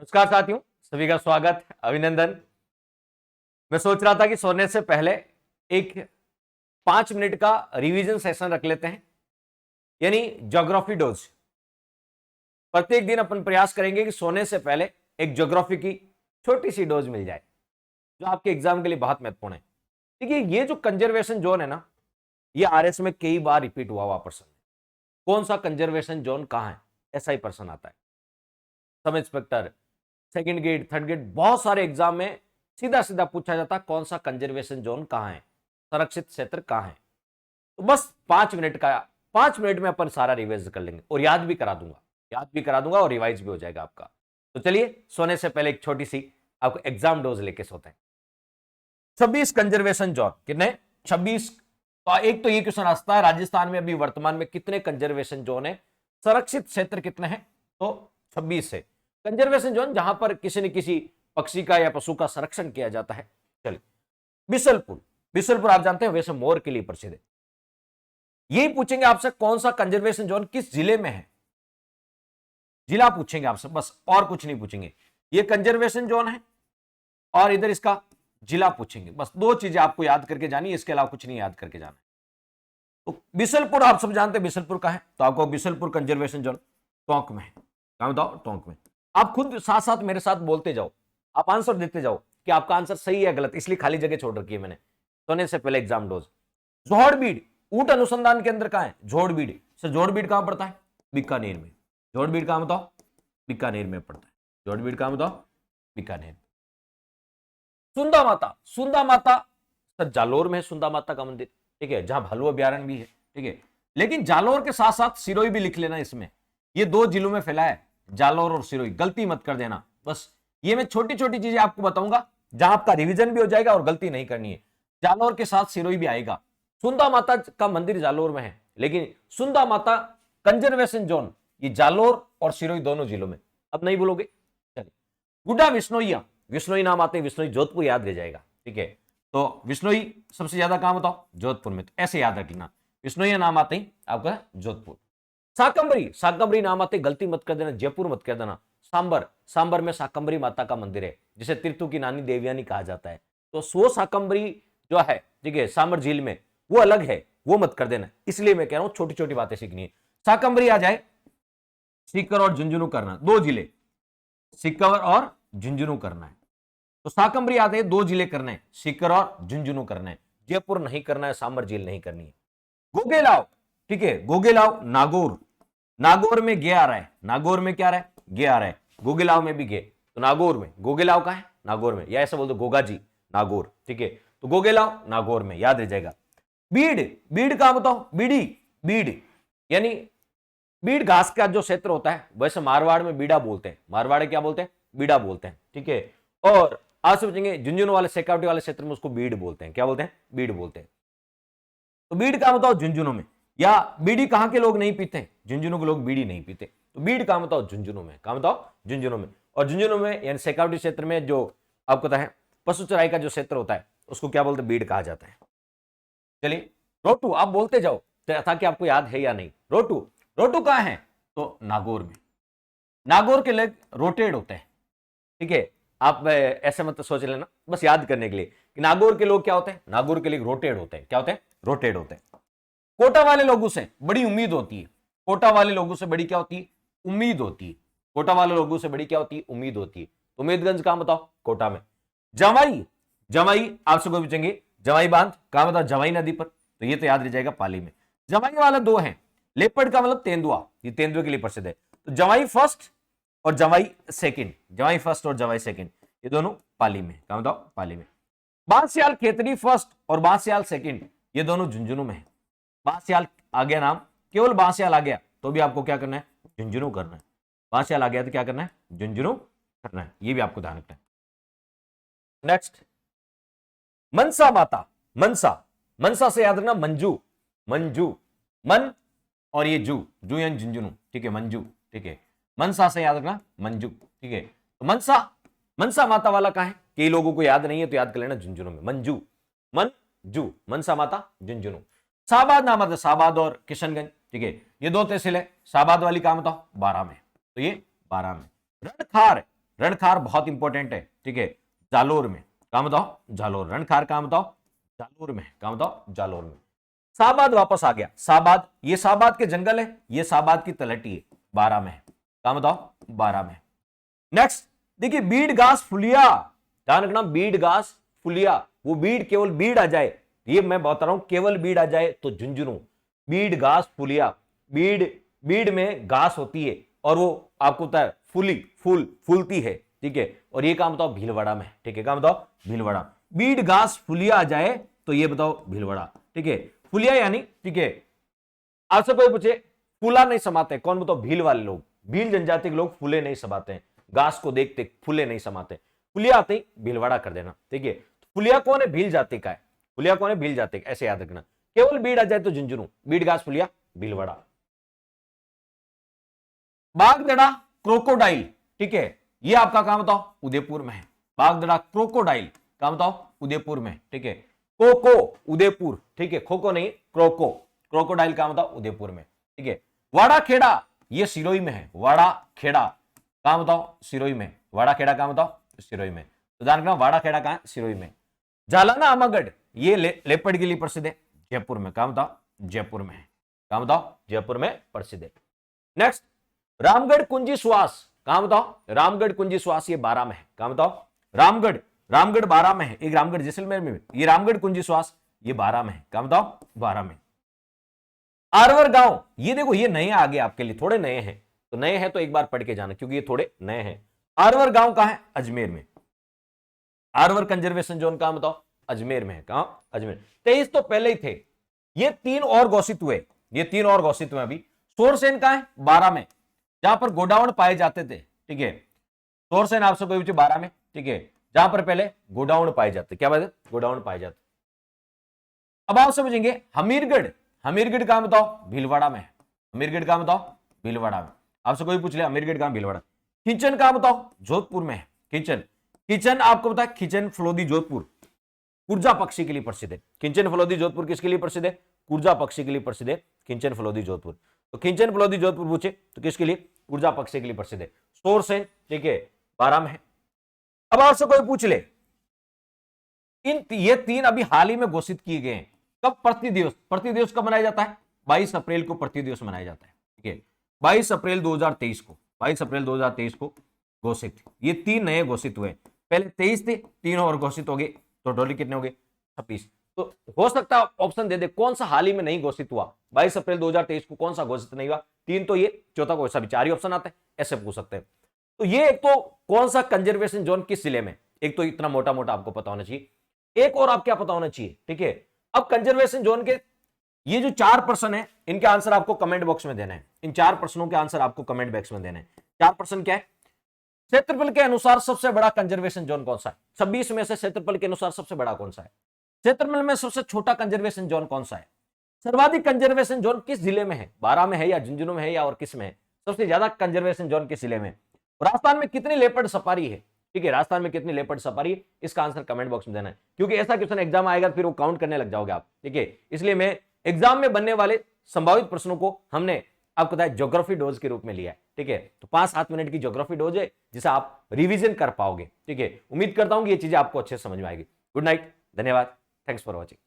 नमस्कार साथियों, सभी का स्वागत, अभिनंदन। मैं सोच रहा था कि सोने से पहले एक 5 मिनट का रिवीजन सेशन रख लेते हैं, यानी ज्योग्राफी डोज। प्रत्येक दिन अपन प्रयास करेंगे कि सोने से पहले एक ज्योग्राफी की छोटी सी डोज मिल जाए, जो आपके एग्जाम के लिए बहुत महत्वपूर्ण है। देखिए, ये जो कंजर्वेशन जोन है ना, ये आरएस में कई बार रिपीट हुआ प्रश्न। कौन सा कंजर्वेशन जोन कहां है, ऐसा ही प्रश्न आता है। Sub inspector, second grade, third grade, बहुत सारे एग्जाम में सीधा सीधा पूछा जाता है कौन सा कंजर्वेशन जोन कहां है, संरक्षित क्षेत्र कहां है। तो बस 5 मिनट में अपन सारा रिवाइज कर लेंगे और याद भी करा दूंगा और रिवाइज भी हो जाएगा आपका। तो चलिए, सोने से पहले एक छोटी सी आपको एग्जाम डोज लेके सोते हैं। 26 कंजर्वेशन जोन कितने? 26। तो एक तो ये क्वेश्चन आता है, राजस्थान में अभी वर्तमान में कितने कंजर्वेशन जोन है, संरक्षित क्षेत्र कितने हैं? तो 26 है कंजर्वेशन जोन, जहां पर किसी न किसी पक्षी का या पशु का संरक्षण किया जाता है। चलिए, बिशलपुर आप जानते हैं, वैसे मोर के लिए प्रसिद्ध है। यही पूछेंगे आपसे कौन सा कंजर्वेशन जोन किस जिले में है, जिला पूछेंगे आपसे, बस और कुछ नहीं पूछेंगे। ये कंजर्वेशन जोन है और इधर इसका जिला पूछेंगे। बस दो चीजें आपको याद करके जानी, इसके अलावा कुछ नहीं याद करके जाना। तो बिशलपुर आप सब जानते हैं, बिशलपुर का है, तो आपको बिशलपुर कंजर्वेशन जोन टोंक में है। क्या बताओ? टोंक में। आप खुद साथ साथ मेरे साथ बोलते जाओ, आप आंसर देते जाओ कि आपका आंसर सही है गलत, इसलिए खाली जगह छोड़ रखी है मैंने सोने से पहले एग्जाम डोज। जोड़बीड़ ऊंट अनुसंधान केंद्र कहां है? जोड़बीड़। सर जोड़बीड़ कहां पड़ता है? बीकानेर में। जोड़बीड़ कहां बताओ? बीकानेर में पड़ता है। जोड़बीड़ कहां बताओ? बीकानेर। सुंदा माता सर जालोर में है, सुंदा माता का मंदिर, ठीक है, जहां भालू अभ्यारण्य भी है, ठीक है। लेकिन जालोर के साथ साथ सिरोही भी लिख लेना इसमें, ये दो जिलों में फैला है, जालोर और सिरोही, गलती मत कर देना। बस ये मैं छोटी छोटी चीजें आपको बताऊंगा, जहां आपका रिवीजन भी हो जाएगा और गलती नहीं करनी है। जालोर के साथ सिरोही भी आएगा। सुंदा माता का मंदिर जालोर में है, लेकिन सुंदा माता कंजर्वेशन जोन ये जालोर और सिरोही दोनों जिलों में। अब नहीं बोलोगे? चलिए, गुड्डा विश्नोइया, विश्नोई नाम आते हैं, विश्नोई जोधपुर याद रह जाएगा, ठीक है। तो विश्नोई सबसे ज्यादा कहां बताओ? जोधपुर में। तो ऐसे याद रख लेना, विश्नोई नाम आते ही आपका जोधपुर। शाकंभरी नाम आते, गलती मत कर देना, जयपुर मत कर देना। सांबर में शाकंभरी माता का मंदिर है, जिसे तीर्थों की नानी देवयानी कहा जाता है। तो सो शाकंभरी जो है, ठीक है, सांबर झील में, वो अलग है, वो मत कर देना। इसलिए मैं कह रहा हूं छोटी छोटी बातें सीखनी है। शाकंभरी आ जाए, सीकर और झुंझुनू करना, दो जिले, सीकर और झुंझुनू करना है। तो शाकंभरी आते हैं, दो जिले करने हैं, सीकर और झुंझुनू करना है, जयपुर नहीं करना है, सांबर झील नहीं करनी है। गोगेलाव, ठीक है, गोगेलाव नागौर में गे आ रहा है, नागौर में क्या आ रहा है? गे आ रहा है, गोगेलाव में भी गे, तो नागौर में, गोगेलाव का है नागौर में, या ऐसा बोल दो गोगा जी नागौर, ठीक है। तो गोगेलाव नागौर में, याद रह जाएगा। बीड़ कहां बताओ? बीड़ यानी बीड़ घास का जो क्षेत्र होता है, वैसे मारवाड़ में बीड़ा बोलते हैं, मारवाड़ क्या बोलते हैं? बीड़ा बोलते हैं, ठीक है। और आज से पूछेंगे झुंझुनू वाले सिक्योरिटी वाले क्षेत्र में उसको बीड़ बोलते हैं, क्या बोलते हैं? बीड़ बोलते हैं। तो बीड़ कहां बताओ? झुंझुनू में। या बीड़ी कहां के लोग नहीं पीते? झुंझुनू के लोग बीड़ी नहीं पीते, तो बीड़ कहां बताओ? झुंझुनू में। कहां बताओ? झुंझुनू में। और झुंझुनू में यानी सिक्योरिटी क्षेत्र में जो आपको पता है पशु चराई का जो क्षेत्र होता है, उसको क्या बोलते हैं? बीड़ कहा जाता है। चलिए, रोटू आप बोलते जाओ ताकि आपको याद है या नहीं। रोटू कहां है? तो नागौर में। नागौर के लोग रोटेड होते हैं, ठीक है। आप ऐसे मत सोच लेना, बस याद करने के लिए कि नागौर के लोग क्या होते हैं? नागौर के लोग रोटेड होते हैं। क्या होते हैं? रोटेड होते हैं। कोटा वाले लोगों से बड़ी उम्मीद होती है, कोटा वाले लोगों से बड़ी क्या होती है? उम्मीद होती है। कोटा वाले लोगों से बड़ी क्या होती है? उम्मीद होती है। उम्मीदगंज कहां बताओ? कोटा में। जवाई आपसे कोई पूछेंगे, जवाई बांध कहां बताओ? जवाई नदी पर, तो ये तो याद रह जाएगा, पाली में। जवाई वाला दो है, लेपर्ड का मतलब तेंदुआ, ये तेंदुए के लिए प्रसिद्ध है। तो जवाई फर्स्ट और जवाई सेकंड, जवाई फर्स्ट और जवाई सेकंड, ये दोनों पाली में। कहां बताओ? पाली में। बांसियाल खेतरी फर्स्ट और बांसियाल सेकंड, ये दोनों झुंझुनू में है। बांसियाल आ गया नाम, केवल बांसियाल आ गया तो भी आपको क्या करना है? झुंझुनू करना है। बांसियाल आ गया तो क्या करना है? झुंझुनू करना है, ये भी आपको ध्यान रखना है। नेक्स्ट, मनसा से याद रखना, मंजू, मन और ये जू यानी झुंझुनू, ठीक है, मंजू, ठीक है। मनसा से याद रखना, मंजू, ठीक है। तो मनसा माता वाला कहां है? कई लोगों को याद नहीं है, तो याद कर लेना, झुंझुनू में। मंजू, मनसा माता, झुंझुनू। शाहबाद नाम आता है, शाहबाद और किशनगंज, ठीक है, ये दो तहसील है। शाहबाद वाली कहां बताओ? 12 में, तो ये 12 में। रणखार बहुत इंपॉर्टेंट है, ठीक है, जालोर में, कहां बताओ, जालोर। रणखार कहां बताओ, जालोर में, कहां बताओ, जालोर में। शाहबाद वापस आ गया, शाहबाद, ये शाहबाद के जंगल है, ये शाहबाद की तलहटी है, 12 में है, कहां बताओ, 12 में। नेक्स्ट देखिए, बीड़ घास फुलिया, ध्यान रखना, बीड़ घास फुलिया, वो बीड़, केवल बीड़ आ जाए, ये मैं बता रहा हूं, केवल बीड़ आ जाए तो झुंझुनू। बीड़ घास फुलिया, बीड़, बीड़ में घास होती है और वो आपको पता है फूली, फूलती है, ठीक है, और ये काम बताओ भीलवाड़ा में, ठीक है, काम बताओ भीलवाड़ा। बीड़ घास फुलिया आ जाए तो ये बताओ भीलवाड़ा, ठीक है, फुलिया यानी, ठीक है, आपसे कोई पूछे फूला नहीं समाते, कौन बताओ, भील वाले लोग, भील जनजाति के लोग फूले नहीं समाते हैं, घास को देखते फूले नहीं समाते, फुलिया आते ही भीलवाड़ा कर देना, ठीक है। फुलिया कौन है, भील जाति का है, फुलिया कौन है, भील जाति का, ऐसे याद रखना। केवल बीड़ आ जाए तो झुंझुनू, बीड़ घास फुलिया भीलवाड़ा। बागदड़ा क्रोकोडाइल, ठीक है, ये आपका काम बताओ उदयपुर में है, बागदड़ा क्रोकोडाइल, काम बताओ उदयपुर में, ठीक है। कोको उदयपुर, ठीक है, खोको नहीं, क्रोको, क्रोकोडाइल काम बताओ उदयपुर में, ठीक है। वाड़ा खेड़ा, ये सिरोही में है, वाड़ा खेड़ा काम बताओ सिरोही में, वाड़ा खेड़ा काम बताओ सिरोही में, तो ध्यान रखना वाड़ा खेड़ा कहां है, सिरोही में। जालाना आमागढ़, ये लेपर्ड के लिए प्रसिद्ध है, जयपुर में, काम बताओ जयपुर में है, काम बताओ जयपुर में प्रसिद्ध है। नेक्स्ट रामगढ़ कुंजी सुहास, कहां बताओ, रामगढ़ कुंजी सुहास, ये 12 में है, कहां बताओ, रामगढ़, रामगढ़ 12 में है, एक रामगढ़ जैसलमेर में, ये रामगढ़ कुंजी सुहास ये 12 में है, कहां बताओ 12 में। आरवर गांव, ये देखो ये नए आगे आपके लिए, थोड़े नए हैं, तो नए हैं तो एक बार पढ़ के जाना क्योंकि ये थोड़े नए हैं। आरवर गांव कहां है, अजमेर में, आरवर कंजर्वेशन जोन कहां बताओ, अजमेर में है, कहां, अजमेर। 23 तो पहले ही थे, ये 3 और घोषित हुए, ये 3 और घोषित हुए अभी। सोरसेन कहां है, 12 में, जहां पर गोडाउन पाए जाते थे, ठीक है, सोरसेन आपसे कोई पूछे 12 में, ठीक है, जहां पर पहले गोडाउन पाए जाते, क्या बात है, गोडाउन पाए जाते। अब आप समझेंगे हमीरगढ़, हमीरगढ़ कहां बताओ, भीलवाड़ा में है, हमीरगढ़ कहां बताओ, भीलवाड़ा में। आपसे कोई पूछ ले हमीरगढ़ कहां, भीलवाड़ा। खिंचन कहां बताओ, जोधपुर में है, खिंचन, खिंचन आपको पता है, खिंचन फलोदी जोधपुर कुर्जा पक्षी के लिए प्रसिद्ध है, खिंचन फलोदी जोधपुर किसके लिए प्रसिद्ध है, कुर्जा पक्षी के लिए प्रसिद्ध है, खिंचन फलोदी जोधपुर। तो खिंचन फलोदी जोधपुर पूछे तो किसके लिए, कुर्जा पक्षी के लिए प्रसिद्ध है। सोरसेन, ठीक है, 12 में है। अब आपसे कोई पूछ ले, ये 3 अभी हाल ही में घोषित किए गए हैं, कब, प्रति दिवस, प्रति दिवस कब मनाया जाता है, 22 अप्रैल को प्रति दिवस मनाया जाता है, ठीक है, 22 अप्रैल 2023 को, 22 अप्रैल 2023 को घोषित, ये 3 नए घोषित हुए, पहले 23 थे, 3 और घोषित हो गए, तो टोटल कितने हो गए, 26। तो हो सकता है ऑप्शन दे दे कौन सा हाल ही में नहीं घोषित हुआ, 22 अप्रैल 2023 को कौन सा घोषित नहीं हुआ, 3 तो ये, चौथा कोई सा भी, 4 ही ऑप्शन आते हैं, ऐसे पूछ सकते हैं। तो ये एक तो कौन सा कंजर्वेशन जोन किस जिले में, एक तो इतना मोटा मोटा आपको पता होना चाहिए, एक और आप क्या पता होना चाहिए, ठीक है। अब कंजर्वेशन जोन के ये जो 4 प्रश्न है, इनके आंसर आपको कमेंट बॉक्स में देना है, इन 4 प्रश्नों के आंसर आपको कमेंट बॉक्स में देना है। 4 प्रश्न क्या है, क्षेत्रफल के अनुसार सबसे बड़ा कंजर्वेशन जोन कौन सा है, 26 में से क्षेत्रफल के अनुसार सबसे बड़ा कौन सा है, क्षेत्रफल में सबसे छोटा कंजर्वेशन जोन कौन सा है, सर्वाधिक कंजर्वेशन जोन किस जिले में है, 12 में है या झुंझुनू में है या और किस में है, सबसे ज्यादा कंजर्वेशन जोन किस जिले में, राजस्थान में कितनी लेपर्ड सफारी है, ठीक है, राजस्थान में कितनी लेपर्ड सफारी है, इसका आंसर कमेंट बॉक्स में देना है, क्योंकि ऐसा क्वेश्चन एग्जाम आएगा फिर वो काउंट करने लग जाओगे आप, ठीक है। इसलिए मैं एग्जाम में बनने वाले संभावित प्रश्नों को हमने आपको बताया ज्योग्राफी डोज के रूप में लिया है, ठीक है। तो 5-7 मिनट की ज्योग्राफी डोज है जिसे आप रिवीजन कर पाओगे, ठीक है। उम्मीद करता हूं कि ये चीजें आपको अच्छे से समझ में आएगी। गुड नाइट, धन्यवाद, थैंक्स फॉर वॉचिंग।